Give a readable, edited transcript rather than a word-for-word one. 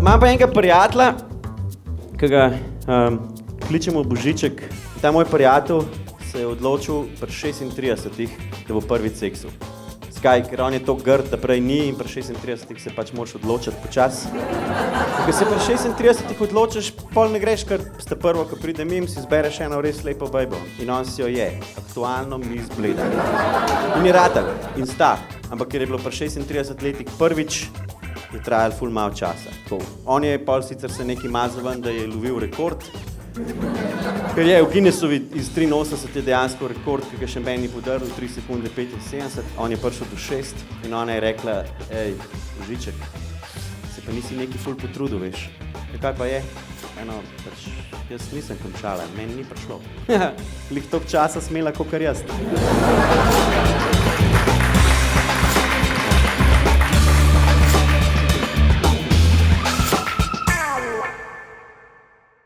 Imam pa enega prijatelja, ki ga kličemo Božiček. Ta moj prijatelj se je odločil pri 36, da bo prvič seksu. Skaj, ker on je to grd, da prej ni in pri 36 se pač moraš odločiti počas. Ko se pri 36 odločiš, pol ne greš, ker ste prvo, ko pride mim, si zbereš eno res lepo bejbo. In on si jo je, aktualno mi zbleda. In je ratal, in sta. Ampak ker je bilo pri 36 letih prvič, je trajalo ful malo časa. On je pol sicer se nekaj mazal ven, da je lovil rekord. Ker je v Guinnessovi iz 83 je dejansko rekord, ki ga še meni podaril 3 sekunde 75, on je prišel do 6 in ona je rekla, ej, Božiček, se pa nisi nekaj ful potrudil, veš. Kaj pa je? Eno, pač, jaz nisem končala, meni ni prišlo. Lih toliko časa smela, kakor jaz.